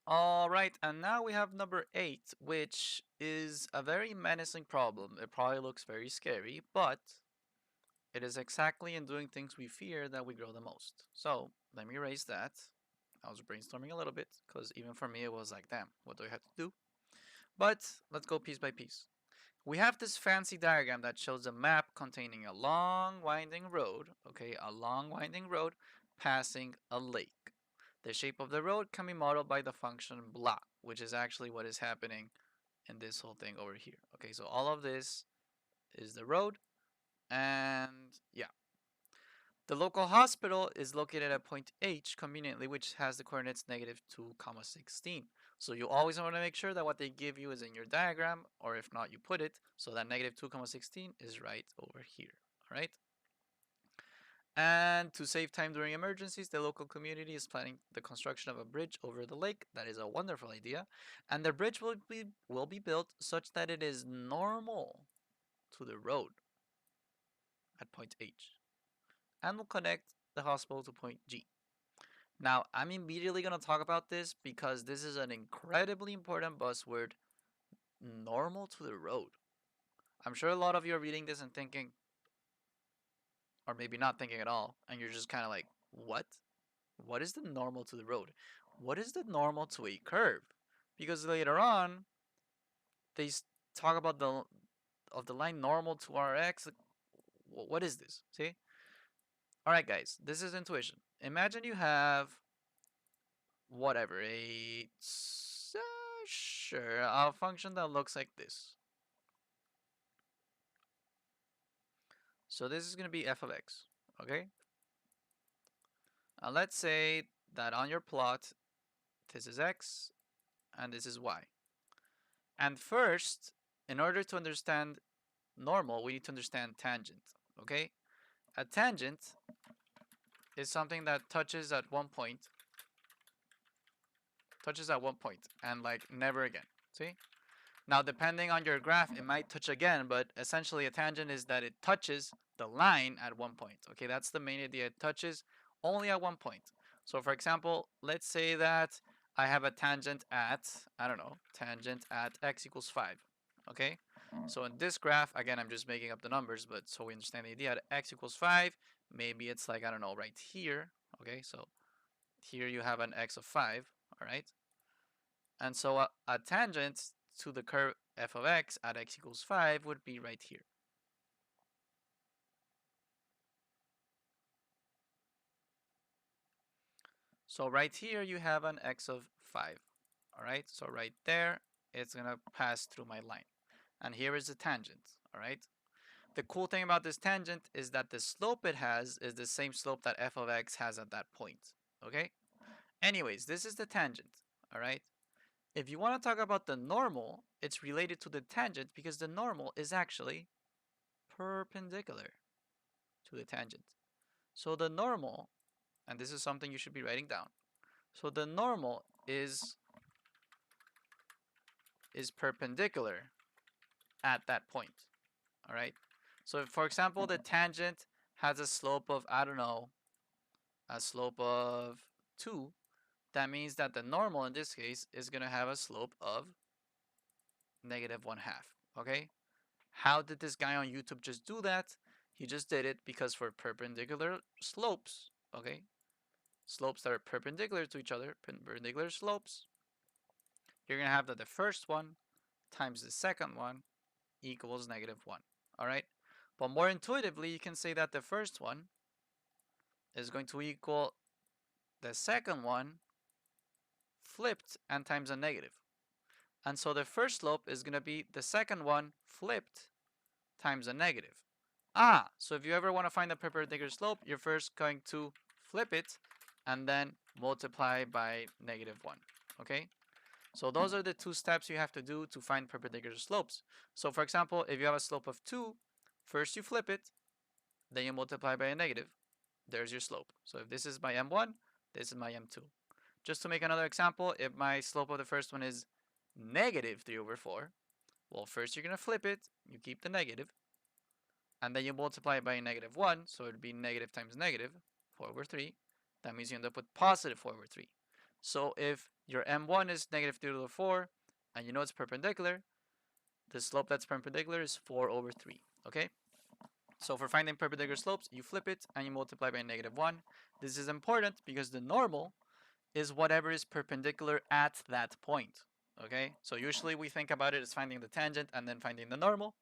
All right, and now we have number 8, which is a very menacing problem. It probably looks very scary, but it is exactly in doing things we fear that we grow the most. So let me erase that. I was brainstorming a little bit because even for me it was like, damn, what do I have to do? But let's go piece by piece. We have this fancy diagram that shows a map containing a long winding road, okay, a long winding road passing a lake. The shape of the road can be modeled by the function block, which is actually what is happening in this whole thing over here. Okay, so all of this is the road, and yeah. The local hospital is located at point H conveniently, which has the coordinates negative 2, comma 16. So you always want to make sure that what they give you is in your diagram, or if not, you put it. So that negative 2, comma 16 is right over here. All right. And to save time during emergencies, the local community is planning the construction of a bridge over the lake. That is a wonderful idea. And the bridge will be built such that it is normal to the road at point H and will connect the hospital to point G. Now, I'm immediately going to talk about this because this is an incredibly important buzzword, normal to the road. I'm sure a lot of you are reading this and thinking, or maybe not thinking at all, and you're just kind of like, what? What is the normal to the road? What is the normal to a curve? Because later on, they talk about the line normal to Rx. Like, what is this? See? All right, guys, this is intuition. Imagine you have whatever sure a function that looks like this. So this is going to be f of x, okay? Let's say that on your plot, this is x and this is y. And first, in order to understand normal, we need to understand tangent, okay? A tangent is something that touches at one point, and like never again. See? Now, depending on your graph, it might touch again, but essentially a tangent is that it touches the line at one point. Okay, that's the main idea. It touches only at one point. So for example, let's say that I have a tangent at, I don't know, tangent at x equals 5. Okay, so in this graph, again, I'm just making up the numbers, but so we understand the idea at x equals 5, maybe it's like, I don't know, right here. Okay, so here you have an x of 5, all right? And so a tangent to the curve f of x at x equals 5 would be right here. So right here you have an x of 5. All right, so right there, it's going to pass through my line. And here is the tangent. All right. The cool thing about this tangent is that the slope it has is the same slope that f of x has at that point. Okay. Anyways, this is the tangent. All right. If you want to talk about the normal, it's related to the tangent because the normal is actually perpendicular to the tangent. So the normal, and this is something you should be writing down. So the normal is perpendicular at that point. All right. So if, for example, the tangent has a slope of, I don't know, a slope of 2, that means that the normal in this case is going to have a slope of negative 1/2. Okay. How did this guy on YouTube just do that? He just did it because for perpendicular slopes, okay, slopes that are perpendicular to each other, perpendicular slopes, you're going to have that the first one times the second one equals negative 1. All right. But more intuitively, you can say that the first one is going to equal the second one flipped and times a negative. And so the first slope is going to be the second one flipped times a negative. So if you ever want to find the perpendicular slope, you're first going to flip it and then multiply by negative 1. Okay? So those are the two steps you have to do to find perpendicular slopes. So for example, if you have a slope of 2, first you flip it, then you multiply by a negative. There's your slope. So if this is my m1, this is my m2. Just to make another example, if my slope of the first one is negative 3 over 4, well, first you're going to flip it, you keep the negative, and then you multiply it by negative 1, so it would be negative times negative, 4 over 3. That means you end up with positive 4 over 3. So if Your m1 is negative 3 to the 4, and you know it's perpendicular. The slope that's perpendicular is 4 over 3, okay? So for finding perpendicular slopes, you flip it and you multiply by negative 1. This is important because the normal is whatever is perpendicular at that point, okay? So usually we think about it as finding the tangent and then finding the normal.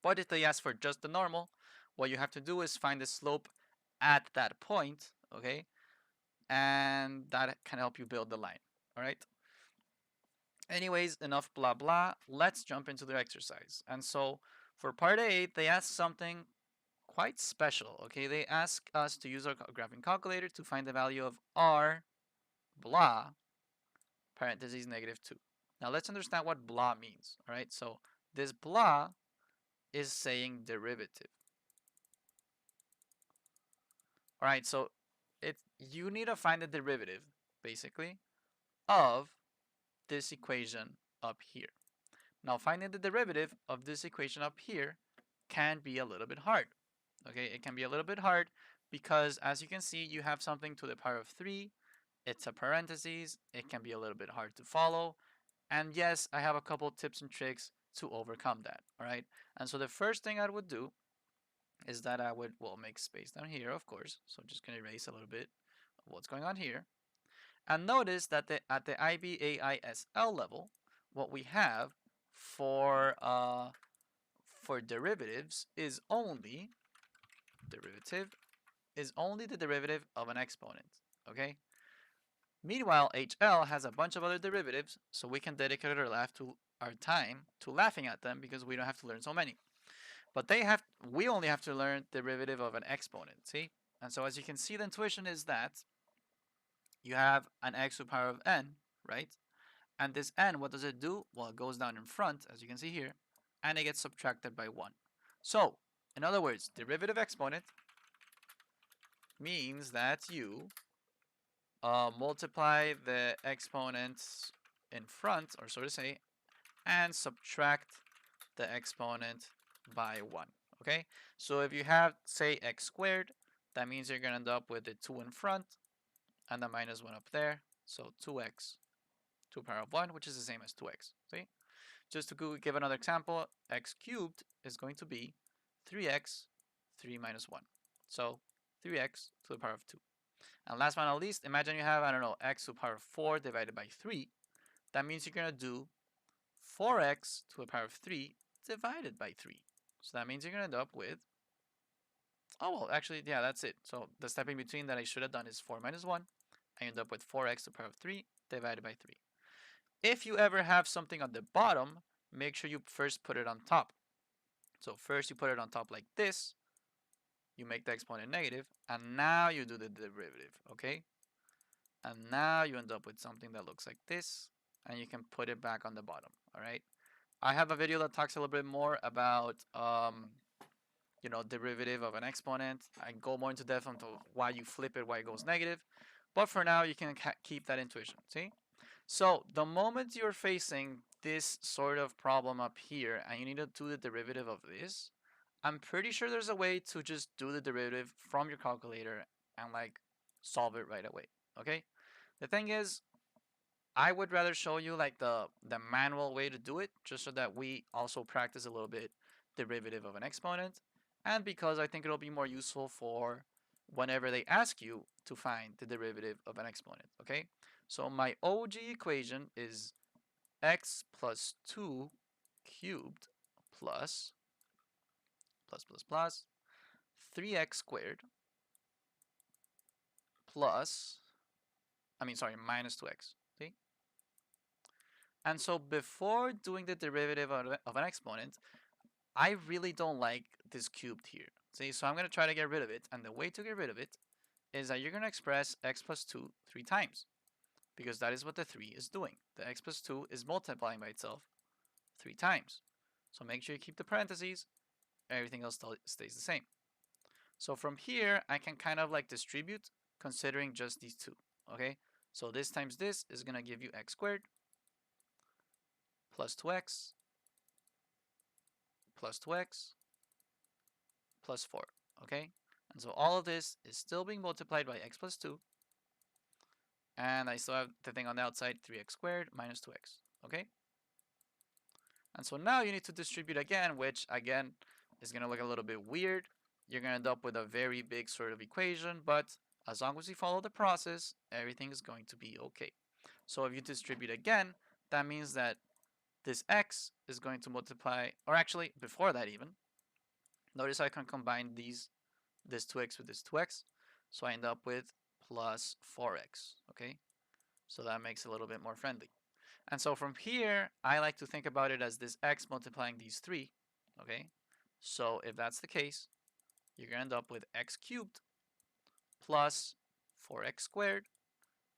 But if they ask for just the normal, what you have to do is find the slope at that point, okay? And that can help you build the line, all right? Anyways, enough blah blah. Let's jump into the exercise. And so for part A, they ask something quite special, okay? They ask us to use our graphing calculator to find the value of r blah parentheses negative 2. Now let's understand what blah means, all right? So this blah is saying derivative. All right, so you need to find the derivative, basically, of this equation up here. Now finding the derivative of this equation up here can be a little bit hard. Okay, it can be a little bit hard because as you can see, you have something to the power of 3. It's a parentheses. It can be a little bit hard to follow. And yes, I have a couple tips and tricks to overcome that. All right. And so the first thing I would do is that I would, well, make space down here, of course. So I'm just going to erase a little bit of what's going on here. And notice that at the IBAISL level, what we have for derivatives is only the derivative of an exponent. Okay. Meanwhile, HL has a bunch of other derivatives, so we can dedicate our time to laughing at them because we don't have to learn so many. But we only have to learn derivative of an exponent, see? And so as you can see, the intuition is that you have an x to the power of n, right? And this n, what does it do? Well, it goes down in front, as you can see here, and it gets subtracted by 1. So, in other words, derivative exponent means that you multiply the exponents in front, or so to say, and subtract the exponent by 1. Okay? So if you have, say, x squared, that means you're going to end up with the 2 in front and the minus 1 up there. So 2x to the power of 1, which is the same as 2x. See? Just to give another example, x cubed is going to be 3x, 3 minus 1. So 3x to the power of 2. And last but not least, imagine you have, I don't know, x to the power of 4 divided by 3. That means you're going to do 4x to the power of 3 divided by 3. So that means you're going to end up with, oh, well, actually, yeah, that's it. So the step in between that I should have done is 4 minus 1. I end up with 4x to the power of 3 divided by 3. If you ever have something on the bottom, make sure you first put it on top. So first you put it on top like this. You make the exponent negative, and now you do the derivative, okay? And now you end up with something that looks like this, and you can put it back on the bottom, all right? I have a video that talks a little bit more about, derivative of an exponent. I go more into depth into why you flip it, why it goes negative. But for now, you can keep that intuition, see? So the moment you're facing this sort of problem up here and you need to do the derivative of this, I'm pretty sure there's a way to just do the derivative from your calculator and like solve it right away, okay? The thing is, I would rather show you like the manual way to do it just so that we also practice a little bit derivative of an exponent, and because I think it'll be more useful for whenever they ask you to find the derivative of an exponent, okay? So my OG equation is x plus 2 cubed plus 3x squared minus 2x, see? And so before doing the derivative of an exponent, I really don't like this cubed here. See, so I'm going to try to get rid of it. And the way to get rid of it is that you're going to express x plus 2 3 times. Because that is what the 3 is doing. The x plus 2 is multiplying by itself 3 times. So make sure you keep the parentheses. Everything else stays the same. So from here, I can kind of like distribute considering just these two. Okay? So this times this is going to give you x squared plus 2x plus 2x plus 4. Okay? And so all of this is still being multiplied by x plus 2. And I still have the thing on the outside, 3x squared minus 2x. Okay? And so now you need to distribute again, which again is going to look a little bit weird. You're going to end up with a very big sort of equation, but as long as you follow the process, everything is going to be okay. So if you distribute again, that means that this x is going to multiply, or actually before that even, notice I can combine this 2x with this 2x. So I end up with plus 4x, okay? So that makes it a little bit more friendly. And so from here, I like to think about it as this x multiplying these 3, okay? So if that's the case, you're going to end up with x cubed plus 4x squared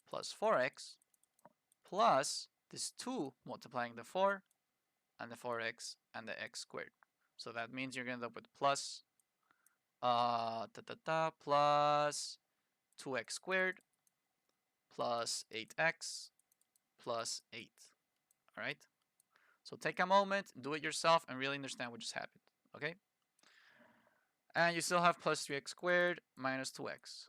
plus 4x plus this 2 multiplying the 4 and the 4x and the x squared. So that means you're going to end up with plus plus 2x squared plus 8x plus 8. All right? So take a moment, do it yourself, and really understand what just happened. Okay? And you still have plus 3x squared minus 2x.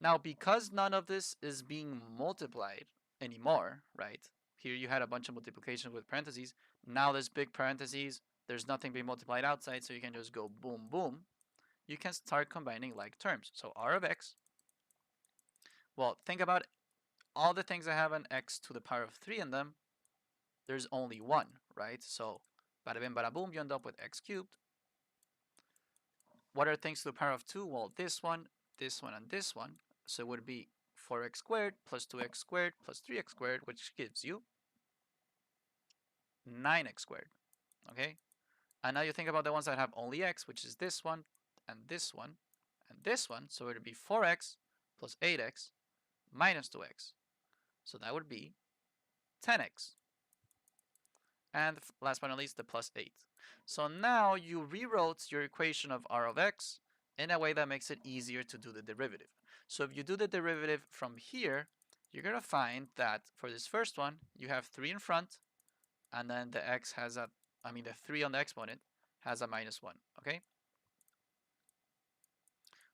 Now, because none of this is being multiplied anymore, right? Here you had a bunch of multiplication with parentheses. Now there's big parentheses. There's nothing being multiplied outside, so you can just go boom, boom. You can start combining like terms. So r of x, well, think about all the things that have an x to the power of 3 in them. There's only one, right? So bada bing, bada boom, you end up with x cubed. What are things to the power of 2? Well, this one, and this one. So it would be 4x squared plus 2x squared plus 3x squared, which gives you 9x squared. Okay? And now you think about the ones that have only x, which is this one, and this one, and this one. So it would be 4x plus 8x minus 2x. So that would be 10x. And last but not least, the plus 8. So now you rewrote your equation of r of x in a way that makes it easier to do the derivative. So if you do the derivative from here, you're going to find that for this first one, you have 3 in front, and then the x has the 3 on the exponent has a minus 1, okay?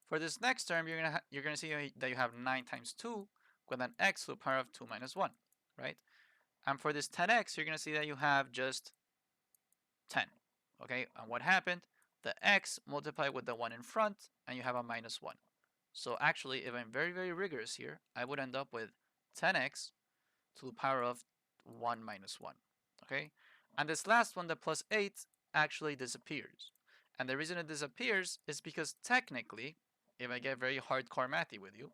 For this next term, you're gonna see that you have 9 times 2 with an x to the power of 2 minus 1, right? And for this 10x, you're gonna see that you have just 10, okay? And what happened? The x multiplied with the 1 in front, and you have a minus 1. So actually, if I'm very, very rigorous here, I would end up with 10x to the power of 1 minus 1, okay? And this last one, the plus 8, actually disappears. And the reason it disappears is because technically, if I get very hardcore mathy with you,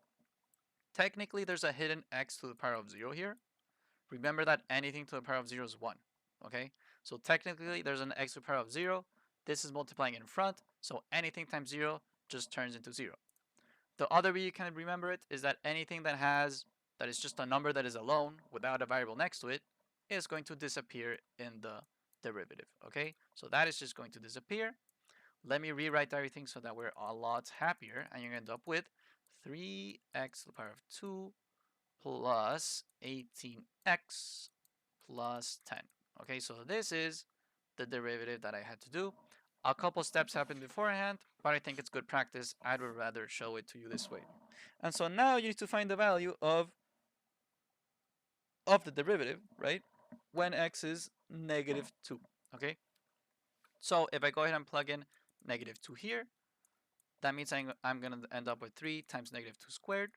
technically there's a hidden x to the power of 0 here. Remember that anything to the power of 0 is 1, okay? So technically there's an x to the power of 0. This is multiplying in front, so anything times 0 just turns into 0. The other way you can remember it is that anything that is just a number that is alone without a variable next to it is going to disappear in the derivative, okay? So that is just going to disappear. Let me rewrite everything so that we're a lot happier, and you're going to end up with 3x to the power of 2 plus 18x plus 10. Okay, so this is the derivative that I had to do. A couple steps happened beforehand, but I think it's good practice. I would rather show it to you this way. And so now you need to find the value of the derivative, right? When x is negative 2, okay? So if I go ahead and plug in negative 2 here, that means I'm going to end up with 3 times negative 2 squared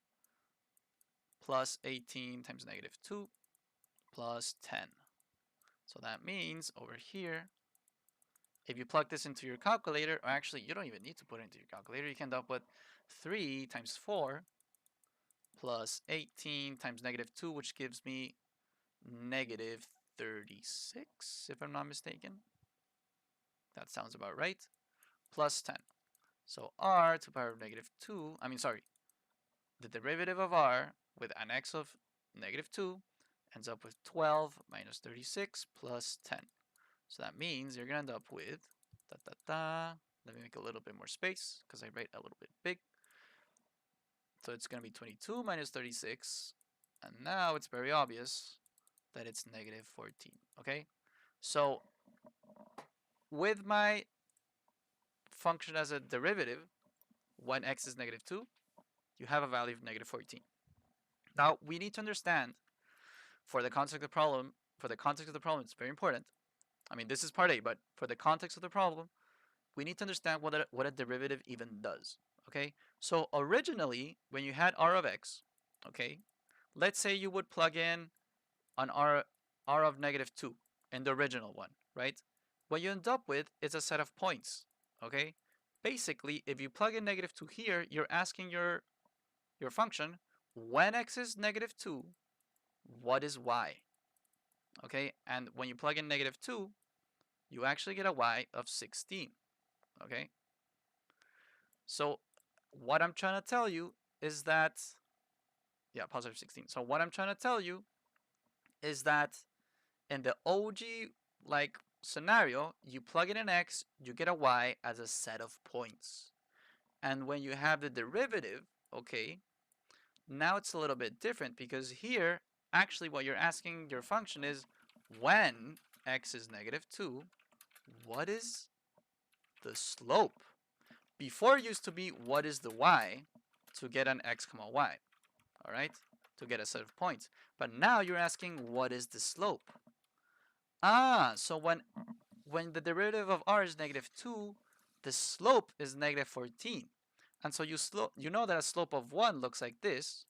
plus 18 times negative 2 plus 10. So that means over here, if you plug this into your calculator, or actually you don't even need to put it into your calculator, you can end up with 3 times 4 plus 18 times negative 2, which gives me negative 36, if I'm not mistaken. That sounds about right. Plus 10. So r to the power of negative 2, the derivative of r with an x of negative 2 ends up with 12 minus 36 plus 10. So that means you're going to end up with, let me make a little bit more space because I write a little bit big. So it's going to be 22 minus 36. And now it's very obvious that it's negative 14. Okay? So with my function as a derivative, when x is negative 2, you have a value of negative 14. Now we need to understand for the context of the problem, it's very important. I mean, this is part A, but for the context of the problem, we need to understand what a derivative even does. Okay, so originally when you had r of x, okay, let's say you would plug in an r of -2 in the original one, right? What you end up with is a set of points. Okay, basically if you plug in -2 here, you're asking your function, when x is -2, what is y? Okay, and when you plug in -2, you actually get a y of 16. Okay, so what I'm trying to tell you is that, yeah, positive 16. So what I'm trying to tell you is that in the OG like scenario, you plug in an x, you get a y as a set of points. And when you have the derivative, okay, now it's a little bit different because here, actually what you're asking your function is, when x is -2, what is the slope? Before it used to be, what is the y to get an x comma y, all right, to get a set of points. But now you're asking, what is the slope? So when the derivative of r is -2, the slope is -14. And so you know that a slope of 1 looks like this.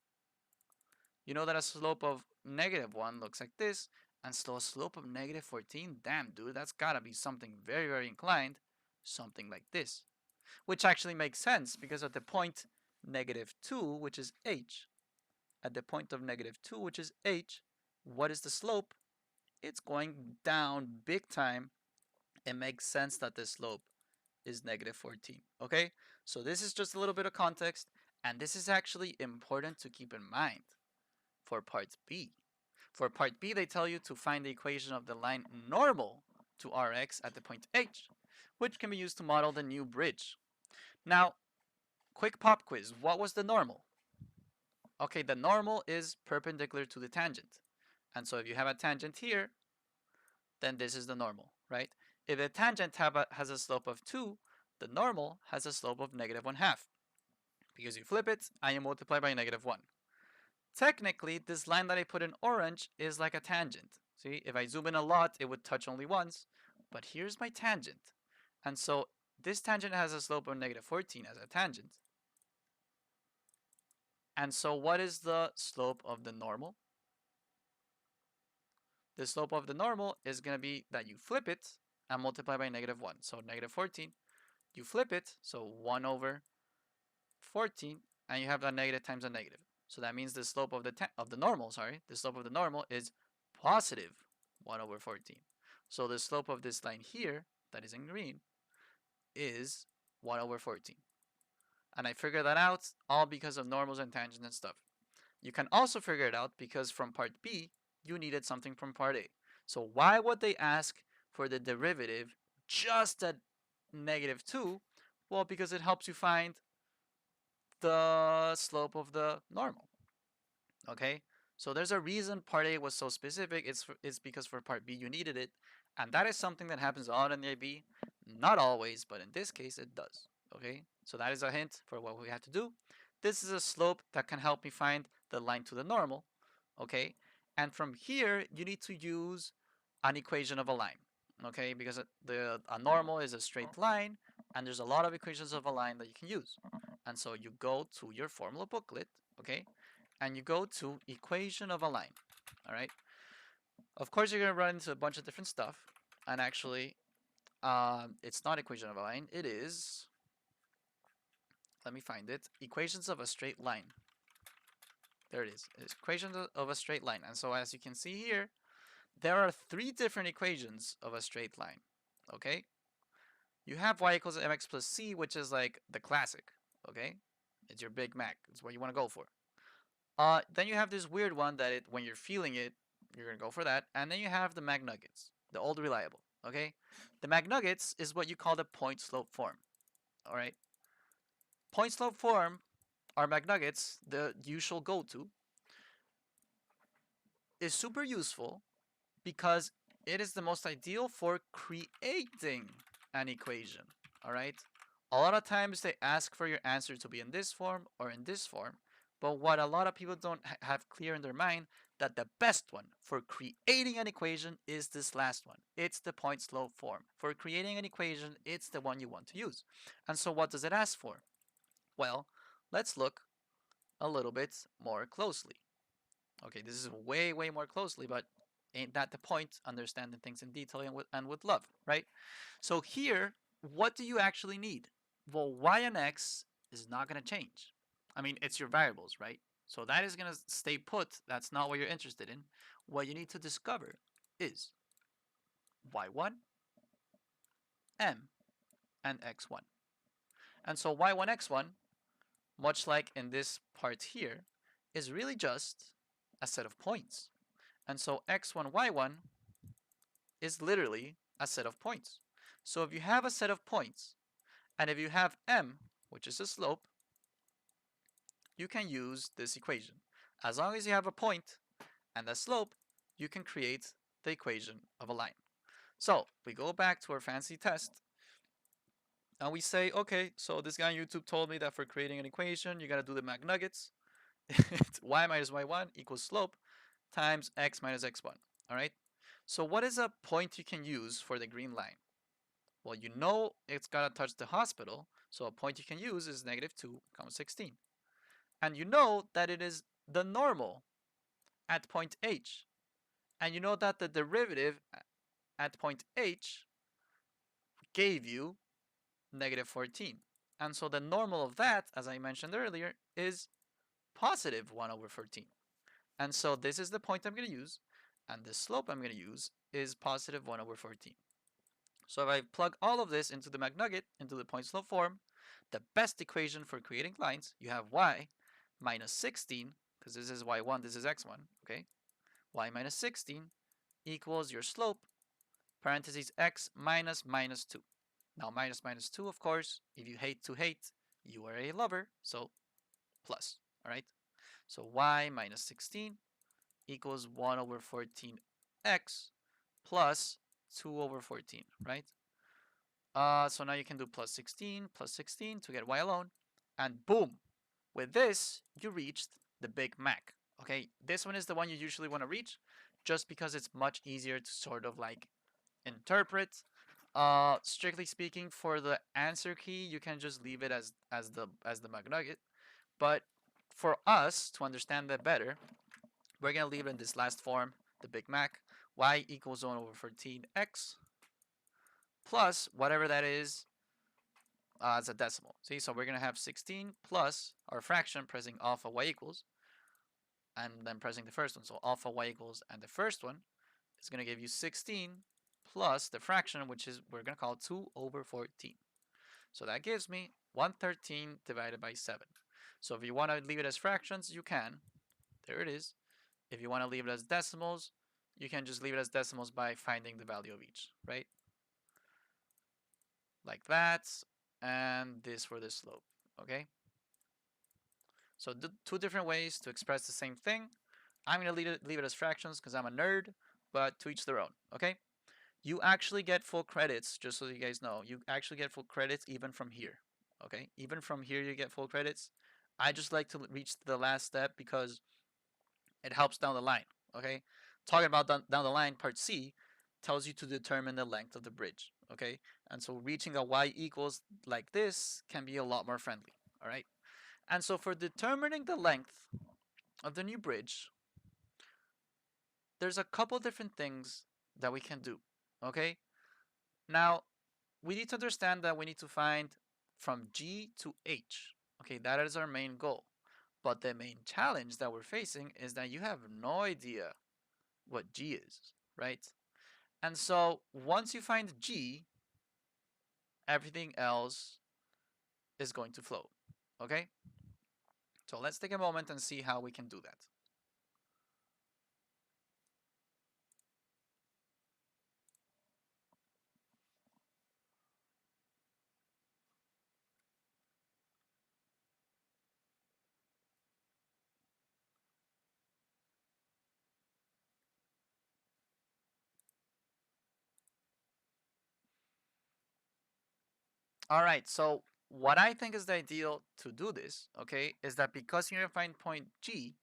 You know that a slope of -1 looks like this. And so a slope of -14, damn, dude, that's gotta be something very, very inclined. Something like this. Which actually makes sense because at the point -2, which is h, at the point of -2, which is h, what is the slope? It's going down big time. It makes sense that the slope is -14. Okay, so this is just a little bit of context, and this is actually important to keep in mind for part B. For part B, they tell you to find the equation of the line normal to Rx at the point H, which can be used to model the new bridge. Now, quick pop quiz. What was the normal? Okay, the normal is perpendicular to the tangent. And so if you have a tangent here, then this is the normal, right? If the tangent has a slope of 2, the normal has a slope of -1/2. Because you flip it and you multiply by -1. Technically, this line that I put in orange is like a tangent. See, if I zoom in a lot, it would touch only once. But here's my tangent. And so this tangent has a slope of -14 as a tangent. And so what is the slope of the normal? The slope of the normal is going to be that you flip it and multiply by -1. So -14, you flip it, so 1 over 14, and you have a negative times a negative. So that means the slope of the normal, the slope of the normal is positive 1 over 14. So the slope of this line here, that is in green, is 1 over 14. And I figured that out all because of normals and tangents and stuff. You can also figure it out because from part B, you needed something from part A. So why would they ask for the derivative just at -2? Well, because it helps you find the slope of the normal. Okay, so there's a reason part A was so specific. It's because for part B you needed it, and that is something that happens a lot in the IB. Not always, but in this case it does. Okay, so that is a hint for what we have to do. This is a slope that can help me find the line to the normal. Okay, and from here you need to use an equation of a line. Okay, because a normal is a straight line, and there's a lot of equations of a line that you can use. And so you go to your formula booklet, okay, and you go to equation of a line, all right? Of course, you're going to run into a bunch of different stuff, and actually, it's not equation of a line. It is, let me find it, equations of a straight line. There it is. It's equations of a straight line. And so as you can see here, there are 3 different equations of a straight line, okay? You have y equals mx plus c, which is like the classic, okay? It's your Big Mac. It's what you want to go for. Then you have this weird one that when you're feeling it, you're gonna go for that. And then you have the McNuggets, the old reliable. Okay, the McNuggets is what you call the point slope form. All right, point slope form are McNuggets, the usual go-to, is super useful because it is the most ideal for creating an equation. All right, a lot of times they ask for your answer to be in this form or in this form. But what a lot of people don't have clear in their mind, that the best one for creating an equation is this last one. It's the point slope form. For creating an equation, it's the one you want to use. And so what does it ask for? Well, let's look a little bit more closely. Okay, this is way, way more closely, but ain't that the point? Understanding things in detail and with love, right? So here, what do you actually need? Well, y and x is not going to change. I mean, it's your variables, right? So that is going to stay put. That's not what you're interested in. What you need to discover is y1, m, and x1. And so y1, x1, much like in this part here, is really just a set of points. And so x1, y1 is literally a set of points. So if you have a set of points, and if you have m, which is a slope, you can use this equation. As long as you have a point and a slope, you can create the equation of a line. So we go back to our fancy test, and we say, okay, so this guy on YouTube told me that for creating an equation, you gotta do the McNuggets. It's y minus y1 equals slope times x minus x1, all right? So what is a point you can use for the green line? Well, you know it's gotta touch the hospital, so a point you can use is negative 2, 16. And you know that it is the normal at point h. And you know that the derivative at point h gave you negative 14. And so the normal of that, as I mentioned earlier, is positive 1 over 14. And so this is the point I'm going to use, and the slope I'm going to use is positive 1 over 14. So if I plug all of this into the McNugget, into the point slope form, the best equation for creating lines, you have y minus 16, because this is y1, this is x1, okay? Y minus 16 equals your slope, parentheses x minus minus 2. Now minus minus 2, of course, if you hate to hate, you are a lover, so plus, all right? So y minus 16 equals 1 over 14x plus 2 over 14, right? So now you can do plus 16 to get y alone, and boom, with this, you reached the Big Mac. Okay, this one is the one you usually want to reach just because it's much easier to sort of like interpret. Strictly speaking, for the answer key, you can just leave it as the McNugget. But for us to understand that better, we're gonna leave it in this last form, the Big Mac. Y equals 1 over 14x plus whatever that is as a decimal. See, so we're gonna have 16 plus our fraction pressing alpha y equals, and then pressing the first one. So alpha y equals, and the first one is gonna give you 16 plus the fraction, which is we're gonna call 2 over 14. So that gives me 113 divided by 7. So if you want to leave it as fractions, you can. There it is. If you want to leave it as decimals, you can just leave it as decimals by finding the value of each, right? Like that, and this for the slope, okay? So two different ways to express the same thing. I'm going to leave it as fractions because I'm a nerd, but to each their own, okay? You actually get full credits, just so you guys know. You actually get full credits even from here, okay? Even from here, you get full credits. I just like to reach the last step because it helps down the line, okay? Talking about down the line, part C tells you to determine the length of the bridge, okay? And so reaching a y equals like this can be a lot more friendly, all right? And so for determining the length of the new bridge, there's a couple different things that we can do, okay? Now, we need to understand that we need to find from G to H, okay? That is our main goal. But the main challenge that we're facing is that you have no idea what G is, right? And so once you find G, everything else is going to flow, okay? So let's take a moment and see how we can do that. All right, so what I think is the ideal to do this, okay, is that because you're going to find point G,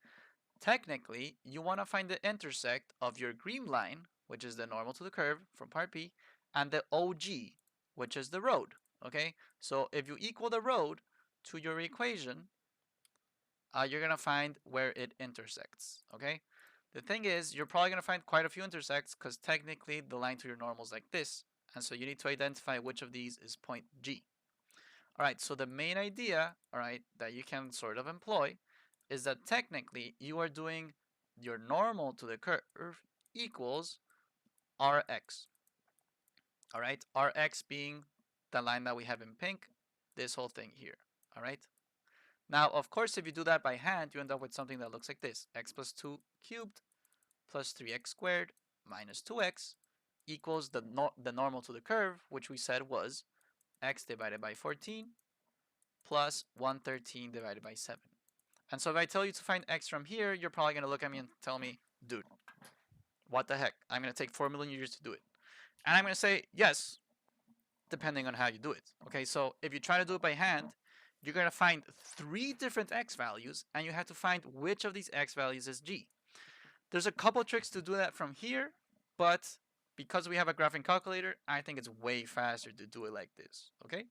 technically you want to find the intersect of your green line, which is the normal to the curve from part B, and the OG, which is the road, okay? So if you equal the road to your equation, you're going to find where it intersects, okay? The thing is, you're probably going to find quite a few intersects because technically the line to your normal is like this. And so you need to identify which of these is point G. All right, so the main idea, all right, that you can sort of employ is that technically you are doing your normal to the curve equals Rx. All right, Rx being the line that we have in pink, this whole thing here. All right. Now, of course, if you do that by hand, you end up with something that looks like this: x plus 2 cubed plus 3x squared minus 2x equals the normal to the curve, which we said was x divided by 14 plus 113 divided by 7. And so if I tell you to find x from here, you're probably going to look at me and tell me, dude, what the heck? I'm going to take 4 million years to do it. And I'm going to say, yes, depending on how you do it. Okay, so if you try to do it by hand, you're going to find 3 different x values, and you have to find which of these x values is g. There's a couple tricks to do that from here, but because we have a graphing calculator, I think it's way faster to do it like this, okay?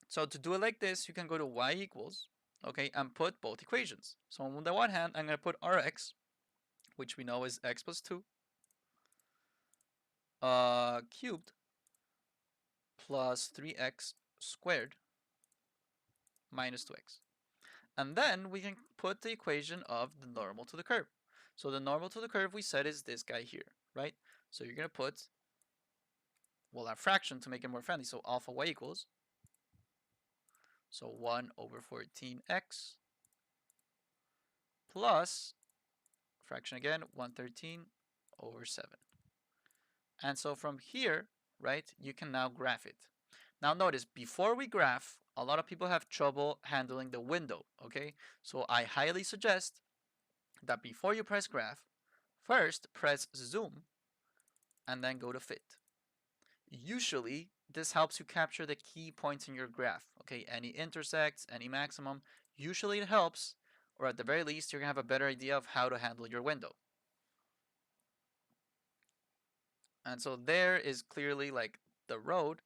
So to do it like this, you can go to y equals, okay, and put both equations. So on the one hand, I'm going to put Rx, which we know is x plus 2 cubed plus 3x squared minus 2x. And then we can put the equation of the normal to the curve. So the normal to the curve we said is this guy here, right? So you're going to put, well, a fraction to make it more friendly. So alpha y equals, so 1 over 14x plus, fraction again, 113 over 7. And so from here, right, you can now graph it. Now notice, before we graph, a lot of people have trouble handling the window, okay? So I highly suggest that before you press graph, first press zoom and then go to fit. Usually, this helps you capture the key points in your graph, okay? Any intersects, any maximum, usually it helps, or at the very least, you're gonna have a better idea of how to handle your window. And so there is clearly like the road,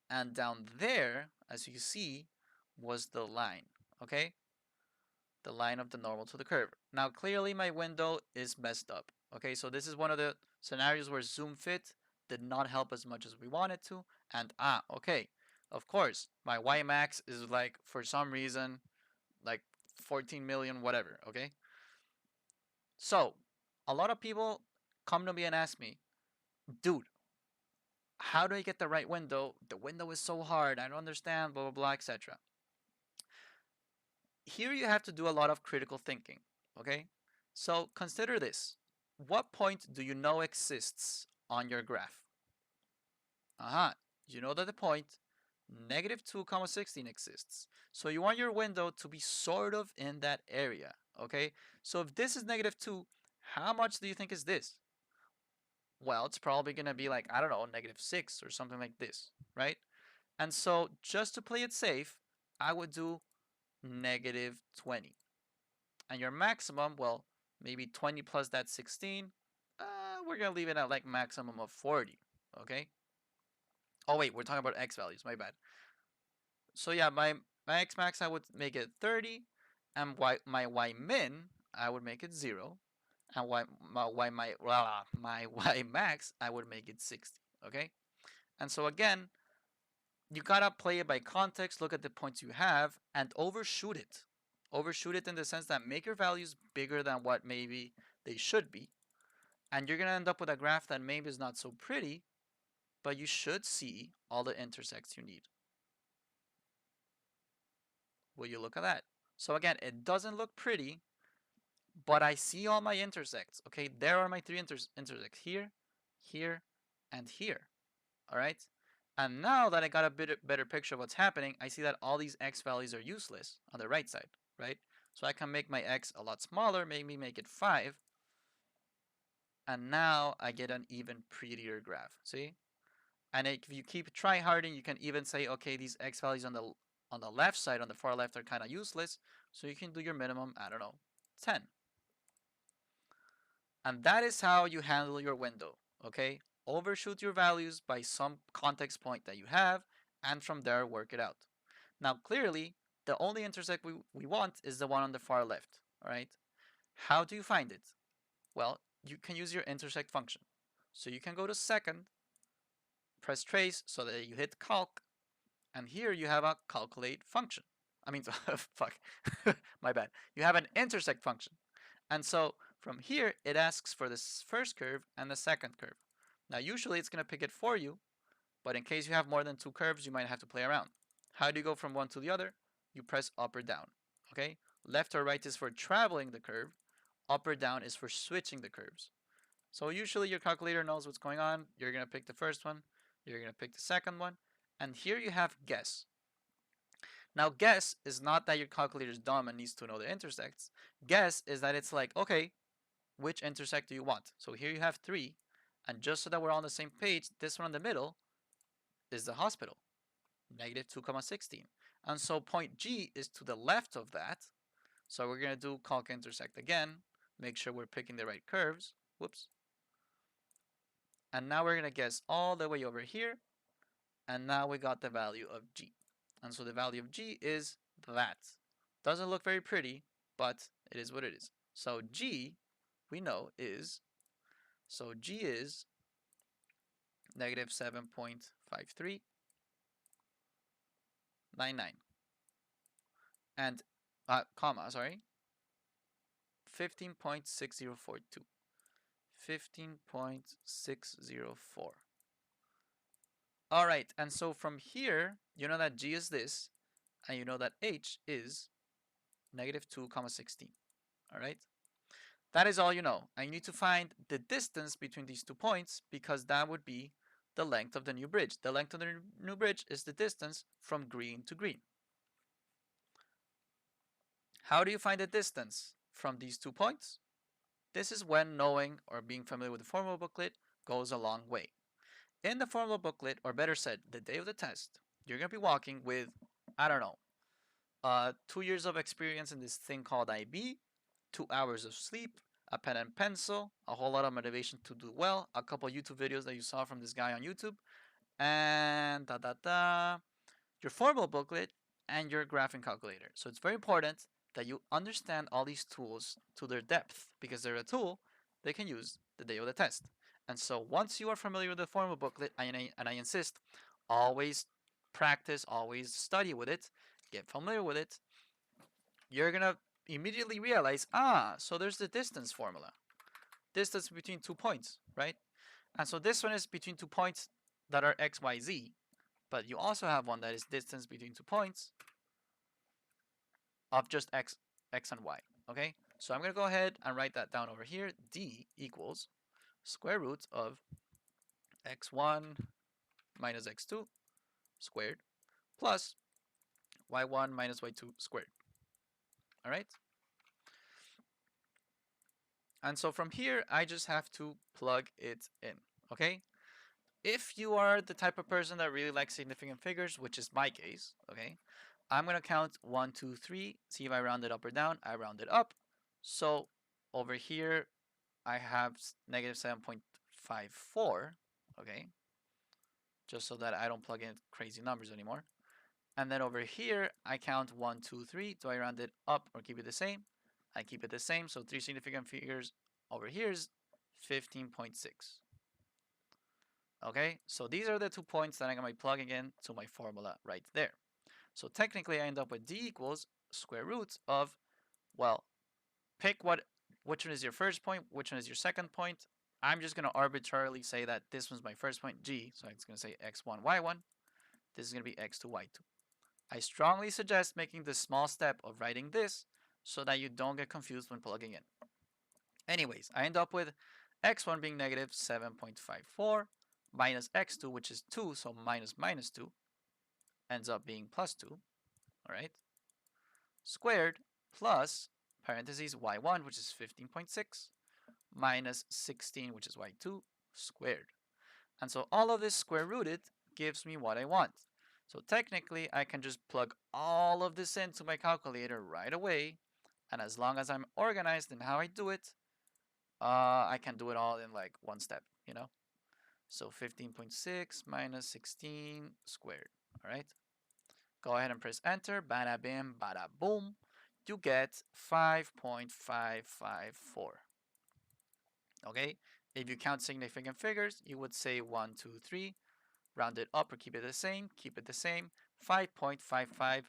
and down there, as you see, was the line, okay? The line of the normal to the curve. Now, clearly my window is messed up, okay? So this is one of the scenarios where zoom fit did not help as much as we wanted to, and okay, of course, my Y max is like, for some reason, like 14 million, whatever, okay? So, a lot of people come to me and ask me, dude, how do I get the right window? The window is so hard. I don't understand, blah, blah, blah, etc. Here you have to do a lot of critical thinking, okay? So consider this. What point do you know exists on your graph? You know that the point negative 2 comma 16 exists. So you want your window to be sort of in that area, okay? So if this is negative 2, how much do you think is this? Well, it's probably going to be like, I don't know, negative 6 or something like this, right? And so just to play it safe, I would do negative 20. And your maximum, well, maybe 20 plus that 16. We're going to leave it at like maximum of 40, okay? Oh, wait, we're talking about x values, my bad. So yeah, my x max, I would make it 30, and my y min, I would make it 0, and my y max, I would make it 60, okay? And so again, you gotta play it by context, look at the points you have, and overshoot it. Overshoot it in the sense that make your values bigger than what maybe they should be. And you're gonna end up with a graph that maybe is not so pretty, but you should see all the intersects you need. Will you look at that? So again, it doesn't look pretty, but I see all my intersects. Okay, there are my 3 intersects here, here, and here. All right. And now that I got a bit better picture of what's happening, I see that all these x values are useless on the right side, right? So I can make my x a lot smaller, maybe make it 5. And now I get an even prettier graph. See? And if you keep tryharding, you can even say, okay, these x values on the left side, on the far left, are kind of useless. So you can do your minimum, I don't know, 10. And that is how you handle your window, okay? Overshoot your values by some context point that you have, and from there, work it out. Now, clearly, the only intersect we want is the one on the far left, all right? How do you find it? Well, you can use your intersect function. So you can go to second, press trace so that you hit calc, and here you have a calculate function. I mean, fuck, my bad. You have an intersect function. And so from here, it asks for this first curve and the second curve. Now, usually it's going to pick it for you, but in case you have more than two curves, you might have to play around. How do you go from one to the other? You press up or down, okay? Left or right is for traveling the curve. Up or down is for switching the curves. So usually your calculator knows what's going on. You're going to pick the first one. You're going to pick the second one. And here you have guess. Now, guess is not that your calculator is dumb and needs to know the intersects. Guess is that it's like, okay, which intersect do you want? So here you have 3. And just so that we're on the same page, this one in the middle is the hospital, negative 2,16. And so point G is to the left of that. So we're going to do calc intersect again. Make sure we're picking the right curves. Whoops. And now we're going to guess all the way over here. And now we got the value of G. And so the value of G is that. Doesn't look very pretty, but it is what it is. So G, we know is, so G is negative 7.5399. And, comma, sorry, 15.6042. 15.604. All right, and so from here, you know that G is this, and you know that H is negative 2,16. All right? That is all you know. And you need to find the distance between these 2 points because that would be the length of the new bridge. The length of the new bridge is the distance from green to green. How do you find the distance from these 2 points? This is when knowing or being familiar with the formula booklet goes a long way. In the formula booklet, or better said, the day of the test, you're going to be walking with, I don't know, 2 years of experience in this thing called IB, 2 hours of sleep, a pen and pencil, a whole lot of motivation to do well, a couple YouTube videos that you saw from this guy on YouTube, and your formula booklet and your graphing calculator. So it's very important that you understand all these tools to their depth because they're a tool they can use the day of the test. And so once you are familiar with the formula booklet, and I insist, always practice, always study with it, get familiar with it, you're going to immediately realize, so there's the distance formula. Distance between 2 points, right? And so this one is between 2 points that are x, y, z. But you also have one that is distance between 2 points of just x and y, okay? So I'm going to go ahead and write that down over here. D equals square root of x1 minus x2 squared plus y1 minus y2 squared, all right? And so from here, I just have to plug it in, okay? If you are the type of person that really likes significant figures, which is my case, okay, I'm going to count 1, 2, 3, see if I round it up or down. I round it up. So over here, I have negative 7.54, okay, just so that I don't plug in crazy numbers anymore. And then over here, I count 1, 2, 3. Do I round it up or keep it the same? I keep it the same. So 3 significant figures over here is 15.6. Okay, so these are the 2 points that I'm going to be plugging in to my formula right there. So technically I end up with D equals square root of, well, pick which one is your first point, which one is your second point. I'm just going to arbitrarily say that this one's my first point, G, so it's going to say x1, y1. This is going to be x2, y2. I strongly suggest making the small step of writing this so that you don't get confused when plugging in. Anyways, I end up with x1 being negative 7.54 minus x2, which is 2, so minus minus 2, ends up being plus 2, all right, squared plus parentheses y1, which is 15.6, minus 16, which is y2, squared. And so all of this square rooted gives me what I want. So technically, I can just plug all of this into my calculator right away. And as long as I'm organized in how I do it, I can do it all in like one step, you know? So 15.6 minus 16 squared, all right? Go ahead and press enter, bada bim, bada boom. You get 5.554, okay? If you count significant figures, you would say 1, 2, 3, round it up or keep it the same, 5.55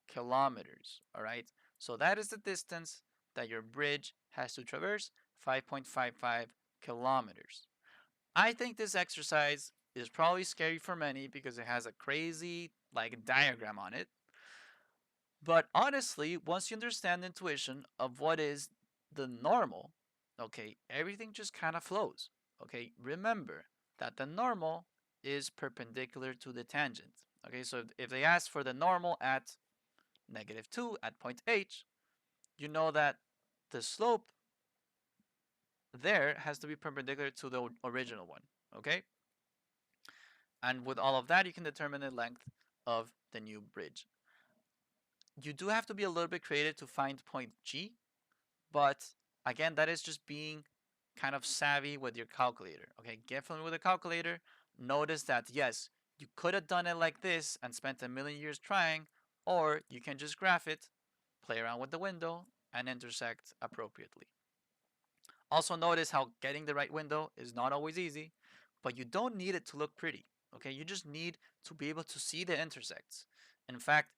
kilometers, all right? So that is the distance that your bridge has to traverse, 5.55 kilometers. I think this exercise is probably scary for many because it has a crazy like diagram on it. But honestly, once you understand the intuition of what is the normal, okay, everything just kind of flows. Okay, remember that the normal is perpendicular to the tangent. Okay, so if they ask for the normal at -2 at point H, you know that the slope there has to be perpendicular to the original one. Okay, and with all of that, you can determine the length of the new bridge. You do have to be a little bit creative to find point G, but again, that is just being kind of savvy with your calculator. Okay, get familiar with the calculator. Notice that yes, you could have done it like this and spent a million years trying, or you can just graph it, play around with the window, and intersect appropriately. Also notice how getting the right window is not always easy, but you don't need it to look pretty. Okay, you just need to be able to see the intersects. In fact,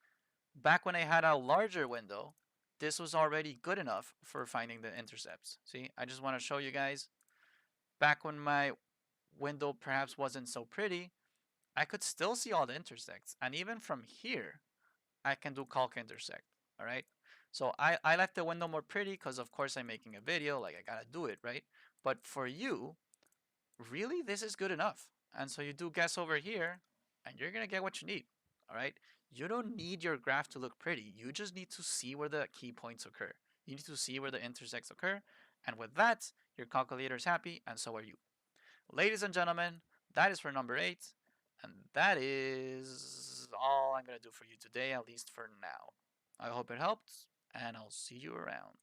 back when I had a larger window, this was already good enough for finding the intercepts. See, I just want to show you guys, back when my window perhaps wasn't so pretty, I could still see all the intersects. And even from here, I can do calc intersect, all right? So I left the window more pretty because of course I'm making a video, like I gotta do it, right? But for you, really this is good enough. And so you do guess over here and you're gonna get what you need, all right? You don't need your graph to look pretty. You just need to see where the key points occur. You need to see where the intersects occur. And with that, your calculator is happy and so are you. Ladies and gentlemen, that is for number 8. And that is all I'm going to do for you today, at least for now. I hope it helped, and I'll see you around.